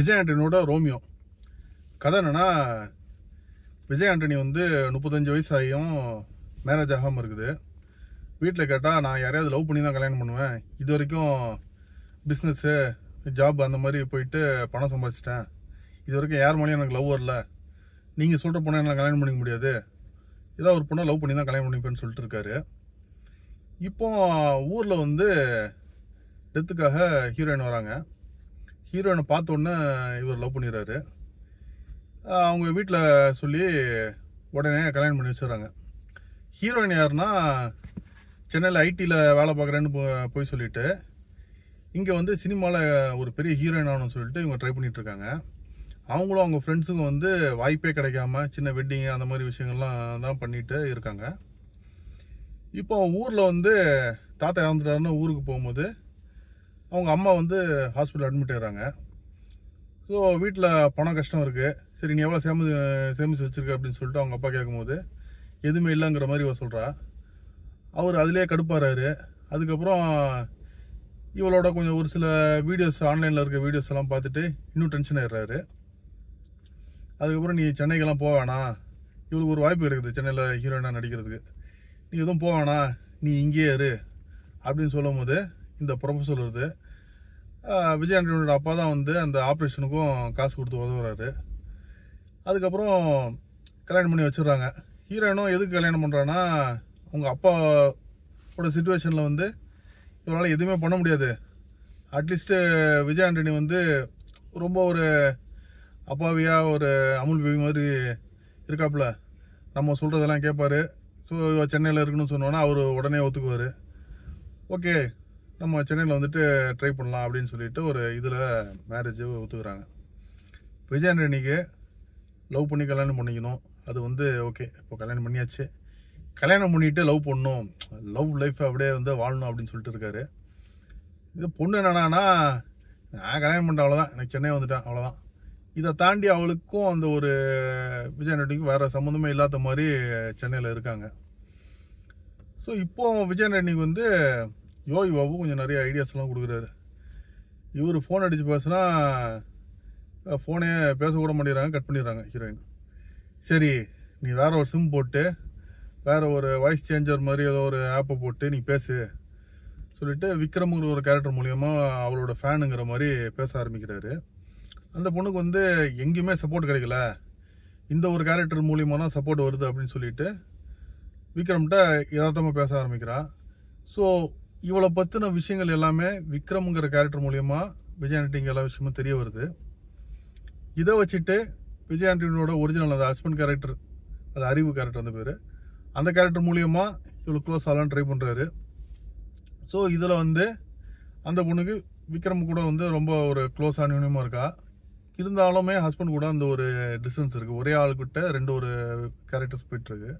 Vijay ஆண்டனியோட Romeo கதை என்னன்னா, விஜய் ஆண்டனி வந்து 35 வயசு ஆகியும் மேரேஜ் ஆகாமல் இருக்குது. வீட்டில் கேட்டால் நான் யாரையாவது லவ் பண்ணி தான் கல்யாணம் பண்ணுவேன், இது வரைக்கும் பிஸ்னஸ்ஸு ஜாப் அந்த மாதிரி போயிட்டு பணம் சம்பாதிச்சிட்டேன், இது வரைக்கும் யார் மேலேயும் எனக்கு லவ் வரல, நீங்கள் சொல்கிற பொண்ணை என்னால் கல்யாணம் பண்ணிக்க முடியாது, ஏதாவது ஒரு பொண்ணை லவ் பண்ணி தான் கல்யாணம் பண்ணிப்பேன்னு சொல்லிட்டு இருக்காரு. இப்போ ஊரில் வந்து டெத்துக்காக ஹீரோயின் வராங்க. ஹீரோயினை பார்த்தோன்னே இவர் லவ் பண்ணிடுறாரு. அவங்க வீட்டில் சொல்லி உடனே கல்யாணம் பண்ணி வச்சுறாங்க. ஹீரோயின் யாருன்னா, சென்னையில் ஐடியில் வேலை பார்க்குறேன்னு போய் சொல்லிட்டு இங்கே வந்து சினிமாவில் ஒரு பெரிய ஹீரோயின் ஆகணும்னு சொல்லிட்டு இவங்க ட்ரை பண்ணிகிட்ருக்காங்க. அவங்களும் அவங்க ஃப்ரெண்ட்ஸுங்க வந்து வாய்ப்பே கிடைக்காம சின்ன வெட்டிங்கு அந்த மாதிரி விஷயங்கள்லாம் தான் பண்ணிட்டு இருக்காங்க. இப்போ ஊரில் வந்து தாத்தா இறந்துட்டாருன்னு ஊருக்கு போகும்போது அவங்க அம்மா வந்து ஹாஸ்பிட்டல் அட்மிட் ஆகிறாங்க. ஸோ வீட்டில் பணம் கஷ்டம் இருக்குது. சரி, நீ எவ்வளோ சேமிச்சு வச்சுருக்க அப்படின்னு சொல்லிட்டு அவங்க அப்பா கேட்கும்போது எதுவுமே இல்லைங்கிற மாதிரி இவ சொல்கிறா. அவர் அதிலே கடுப்பாகிறாரு. அதுக்கப்புறம் இவளோட கொஞ்சம் ஒரு சில வீடியோஸ், ஆன்லைனில் இருக்க வீடியோஸ் எல்லாம் பார்த்துட்டு இன்னும் டென்ஷன் ஆகிடுறாரு. அதுக்கப்புறம் நீ சென்னைக்கெல்லாம் போக வேணாம், இவளுக்கு ஒரு வாய்ப்பு கிடைக்குது சென்னையில் ஹீரோயினாக நடிக்கிறதுக்கு, நீ எதுவும் போக வேணாம், நீ இங்கேயே இரு அப்படின்னு சொல்லும் போது இந்த ப்ரொபோசல் வருது. விஜய் ஆண்டனியோட அப்பா தான் வந்து அந்த ஆப்ரேஷனுக்கும் காசு கொடுத்து உதவுறாரு. அதுக்கப்புறம் கல்யாணம் பண்ணி வச்சிடுறாங்க. ஹீரோயினும் எதுக்கு கல்யாணம் பண்ணுறான்னா, அவங்க அப்பாவோட சுச்சுவேஷனில் வந்து இவரால் எதுவுமே பண்ண முடியாது. அட்லீஸ்ட்டு விஜய் ஆண்டனி வந்து ரொம்ப ஒரு அப்பாவியாக ஒரு அமுல் பேபி மாதிரி இருக்காப்புல, நம்ம சொல்கிறதெல்லாம் கேட்பாரு. ஸோ சென்னையில் இருக்கணும்னு சொன்னோன்னா அவர் உடனே ஒத்துக்குவார். ஓகே, நம்ம சென்னையில் வந்துட்டு ட்ரை பண்ணலாம் அப்படின்னு சொல்லிட்டு ஒரு இதில் மேரேஜ் ஒத்துக்கிறாங்க. விஜய் ஆண்டனிக்கு லவ் பண்ணி கல்யாணம் பண்ணிக்கணும், அது வந்து ஓகே. இப்போ கல்யாணம் பண்ணியாச்சு, கல்யாணம் பண்ணிட்டு லவ் பண்ணணும், லவ் லைஃப் அப்படியே வந்து வாழணும் அப்படின்னு சொல்லிட்டு இருக்காரு. இது பொண்ணு என்னன்னா, நான் கல்யாணம் பண்ணிட்டேன் அவ்வளோதான், எனக்கு சென்னை வந்துட்டேன் அவ்வளோதான். இதை தாண்டி அவளுக்கும் அந்த ஒரு விஜய் ஆண்டனிக்கும் வேறு சம்மந்தமே இல்லாத மாதிரி சென்னையில் இருக்காங்க. ஸோ இப்போ விஜய் ஆண்டனிக்கு வந்து யோகி பாபு கொஞ்சம் நிறைய ஐடியாஸ்லாம் கொடுக்குறாரு. இவர் ஃபோன் அடித்து பேசுனா ஃபோனே பேசக்கூட மாட்டேங்கிறாங்க, கட் பண்ணிடுறாங்க ஹீரோயின். சரி, நீ வேற ஒரு சிம் போட்டு வேற ஒரு வாய்ஸ் சேஞ்சர் மாதிரி ஏதோ ஒரு ஆப்பை போட்டு நீ பேசு சொல்லிட்டு விக்ரம்ங்கிற ஒரு கேரக்டர் மூலியமா அவளோட ஃபேனுங்கிற மாதிரி பேச ஆரம்பிக்கிறாரு. அந்த பொண்ணுக்கு வந்து எங்கேயுமே சப்போர்ட் கிடைக்கல, இந்த ஒரு கேரக்டர் மூலியமா தான் சப்போர்ட் வருது அப்படின்னு சொல்லிட்டு விக்ரம்கிட்ட யதார்த்தமாக பேச ஆரம்பிக்கிறான். ஸோ இவளை பற்றின விஷயங்கள் எல்லாமே விக்ரம்ங்கிற கேரக்டர் மூலியமா விஜய் ஆண்டனிக்கு எல்லா விஷயமும் தெரிய வருது. இதை வச்சுட்டு விஜய் ஆண்டனியோட ஒரிஜினல் அந்த ஹஸ்பண்ட் கேரக்டர், அது அறிவு கேரக்டர் அந்த பேர், அந்த கேரக்டர் மூலியமா இவ்வளோ க்ளோஸ் ஆகலான்னு ட்ரை பண்ணுறாரு. ஸோ இதில் வந்து அந்த பொண்ணுக்கு விக்ரம் கூட வந்து ரொம்ப ஒரு க்ளோஸ் அன்யூன்யமாக இருக்கா. இருந்தாலுமே ஹஸ்பண்ட் கூட அந்த ஒரு டிஸ்டன்ஸ் இருக்குது. ஒரே ஆளுக்கிட்ட ரெண்டு ஒரு கேரக்டர்ஸ் போயிட்டுருக்கு.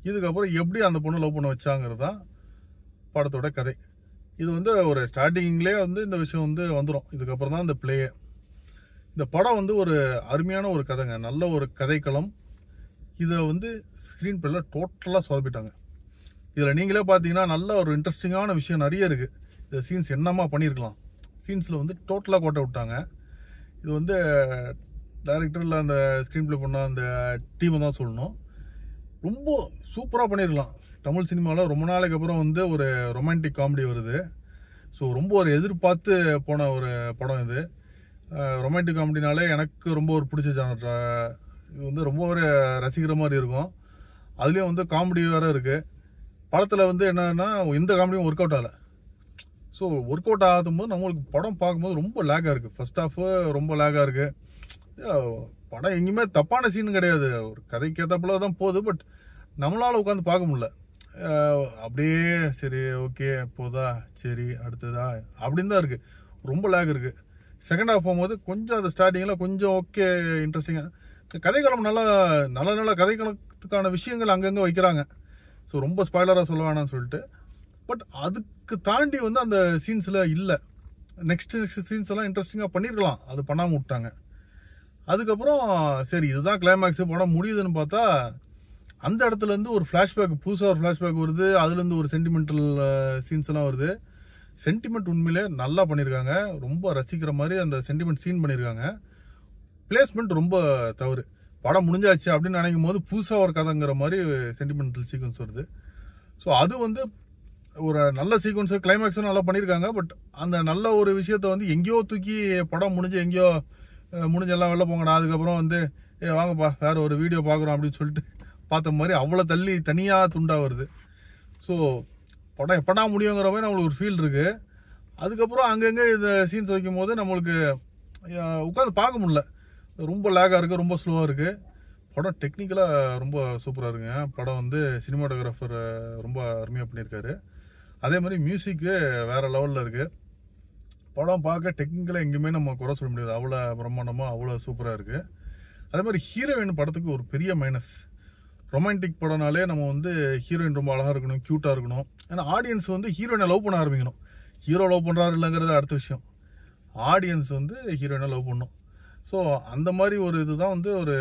இதுக்கப்புறம் எப்படி அந்த பொண்ணு லவ் பண்ண வச்சாங்கிறது தான் படத்தோட கதை. இது வந்து ஒரு ஸ்டார்டிங்லேயே வந்து இந்த விஷயம் வந்து வந்துடும். இதுக்கப்புறம் தான் இந்த பிளேயே. இந்த படம் வந்து ஒரு அருமையான ஒரு கதைங்க, நல்ல ஒரு கதைக்களம். இதை வந்து ஸ்க்ரீன் பிளேல டோட்டலாக சொதப்பிட்டாங்க. இதில் நீங்களே பார்த்தீங்கன்னா நல்ல ஒரு இன்ட்ரெஸ்டிங்கான விஷயம் நிறைய இருக்குது. இந்த சீன்ஸ் என்னமா பண்ணியிருக்கலாம், சீன்ஸில் வந்து டோட்டலாக கோட்டை விட்டாங்க. இது வந்து டைரக்டரில் அந்த ஸ்க்ரீன் பிளே பண்ண அந்த டீமை தான் சொல்லணும். ரொம்ப சூப்பராக பண்ணியிருக்கலாம். தமிழ் சினிமாவில் ரொம்ப நாளைக்கு அப்புறம் வந்து ஒரு ரொமான்டிக் காமெடி வருது. ஸோ ரொம்ப ஒரு எதிர்பார்த்து போன ஒரு படம் இது. ரொமான்டிக் காமெடினாலே எனக்கு ரொம்ப ஒரு பிடிச்ச ஜானர். இது வந்து ரொம்ப ஒரு ரசிக்கிற மாதிரி இருக்கும். அதுலேயும் வந்து காமெடி வேறு இருக்குது. படத்தில் வந்து என்னன்னா எந்த காமெடியும் ஒர்க் அவுட் ஆகலை. ஸோ ஒர்க் அவுட் ஆகும் போது நம்மளுக்கு படம் பார்க்கும்போது ரொம்ப லேக்காக இருக்குது. ஃபர்ஸ்ட் ஹாஃபு ரொம்ப லேக்காக இருக்குது. படம் எங்கேயுமே தப்பான சீன் கிடையாது, ஒரு கதைக்கு ஏற்றப்பல தான் போகுது. பட் நம்மளால் உட்காந்து பார்க்க முடியல. அப்படியே சரி ஓகே போதா, சரி அடுத்ததா அப்படின்னு தான் இருக்குது. ரொம்ப லேக் இருக்குது. செகண்ட் ஹாஃப் போகும்போது கொஞ்சம் அந்த ஸ்டார்டிங்கில் கொஞ்சம் ஓகே இன்ட்ரெஸ்டிங்காக கதைக்களம் நல்ல நல்ல நல்ல கதைக்களத்துக்கான விஷயங்கள் அங்கங்கே வைக்கிறாங்க. ஸோ ரொம்ப ஸ்பாய்லராக சொல்ல வேணாம்னு சொல்லிட்டு. பட் அதுக்கு தாண்டி வந்து அந்த சீன்ஸில் இல்லை. நெக்ஸ்ட் சீன்ஸ் எல்லாம் இன்ட்ரெஸ்டிங்காக பண்ணியிருக்கலாம், அது பண்ணாமல் விட்டாங்க. அதுக்கப்புறம் சரி இதுதான் கிளைமேக்ஸ், படம் முடியுதுன்னு பார்த்தா அந்த இடத்துலேருந்து ஒரு ஃப்ளாஷ்பேக், புதுசாக ஒரு ஃப்ளாஷ்பேக் வருது. அதுலேருந்து ஒரு சென்டிமெண்டல் சீன்ஸ் எல்லாம் வருது. சென்டிமெண்ட் உண்மையிலே நல்லா பண்ணியிருக்காங்க. ரொம்ப ரசிக்கிற மாதிரி அந்த சென்டிமெண்ட் சீன் பண்ணியிருக்காங்க. பிளேஸ்மெண்ட் ரொம்ப தவறு. படம் முடிஞ்சாச்சு அப்படின்னு நினைக்கும் போது புதுசாக ஒரு கதைங்கிற மாதிரி சென்டிமெண்டல் சீக்வன்ஸ் வருது. ஸோ அது வந்து ஒரு நல்ல சீக்வன்ஸு, கிளைமேக்ஸும் நல்லா பண்ணியிருக்காங்க. பட் அந்த நல்ல ஒரு விஷயத்த வந்து எங்கேயோ தூக்கி படம் முடிஞ்சு எங்கேயோ முடிஞ்செல்லாம் வெளில போங்கடா, அதுக்கப்புறம் வந்து வாங்கப்பா வேற ஒரு வீடியோ பார்க்குறோம் அப்படின்னு சொல்லிட்டு பார்த்த மாதிரி அவ்வளோ தனியாக துண்டா வருது. ஸோ படம் எப்படா முடியுங்கிற மாதிரி நம்மளுக்கு ஒரு ஃபீல் இருக்குது. அதுக்கப்புறம் அங்கங்கே இந்த சீன்ஸ் வைக்கும் போது நம்மளுக்கு உட்காந்து பார்க்க முடியல. ரொம்ப லேகாக இருக்குது, ரொம்ப ஸ்லோவாக இருக்குது. படம் டெக்னிக்கலாக ரொம்ப சூப்பராக இருக்குங்க. படம் வந்து சினிமாட்டோகிராஃபர் ரொம்ப அருமையாக பண்ணியிருக்காரு. அதே மாதிரி மியூசிக்கு வேறு லெவலில் இருக்குது. படம் பார்க்க டெக்னிக்கலாக எங்கேயுமே நம்ம குறை சொல்ல முடியாது. அவ்வளோ பிரம்மாண்டமாக அவ்வளோ சூப்பராக இருக்குது. அதே மாதிரி ஹீரோயின் படத்துக்கு ஒரு பெரிய மைனஸ். ரொமான்டிக் படம்னாலே நம்ம வந்து ஹீரோயின் ரொம்ப அழகாக இருக்கணும், க்யூட்டாக இருக்கணும். ஏன்னா ஆடியன்ஸ் வந்து ஹீரோயினை லவ் பண்ண ஆரம்பிக்கணும். ஹீரோ லவ் பண்ணுறாரு இல்லைங்கிறது அடுத்த விஷயம். ஆடியன்ஸ் வந்து ஹீரோயினை லவ் பண்ணணும். ஸோ அந்த மாதிரி ஒரு இதுதான் வந்து ஒரு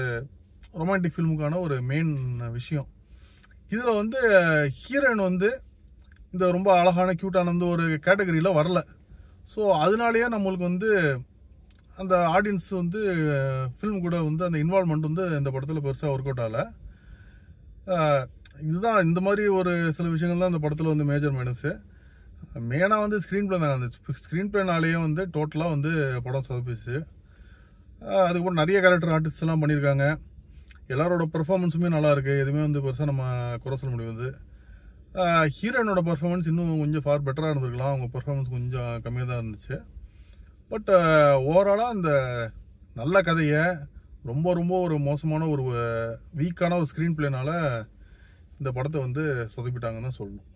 ரொமான்டிக் ஃபில்முக்கான ஒரு மெயின் விஷயம். இதில் வந்து ஹீரோயின் வந்து இந்த ரொம்ப அழகான க்யூட்டான வந்து ஒரு கேட்டகரியில் வரல. ஸோ அதனாலேயே நம்மளுக்கு வந்து அந்த ஆடியன்ஸ் வந்து ஃபில்ம் கூட வந்து அந்த இன்வால்மெண்ட் வந்து இந்த படத்தில் பெருசாக ஒர்க் அவுட் ஆகலை. இதுதான் இந்த மாதிரி ஒரு சில விஷயங்கள் தான் இந்த படத்தில் வந்து மேஜர் மைனஸு. மெயினாக வந்து ஸ்க்ரீன் பிளே தான். அந்த ஸ்க்ரீன் பிளேனாலேயே வந்து டோட்டலாக வந்து படம் சொதப்பிச்சு. அதுக்கப்புறம் நிறைய கேரக்டர் ஆர்டிஸ்ட் எல்லாம் பண்ணியிருக்காங்க. எல்லாரோட பெர்ஃபார்மன்ஸுமே நல்லா இருக்குது. எதுவுமே வந்து பெருசாக நம்ம குறை சொல்ல முடியாது. ஹீரோயினோட பர்ஃபார்மன்ஸ் இன்னும் கொஞ்சம் ஃபார் பெட்டராக இருந்திருக்கலாம். அவங்க பர்ஃபார்மன்ஸ் கொஞ்சம் கம்மியாக தான் இருந்துச்சு. பட் ஓவராலாக இந்த நல்ல கதையை ரொம்ப ஒரு மோசமான ஒரு வீக்கான ஒரு ஸ்க்ரீன் பிளேனால இந்த படத்தை வந்து சொதப்பிட்டாங்கன்னு தான் சொல்லணும்.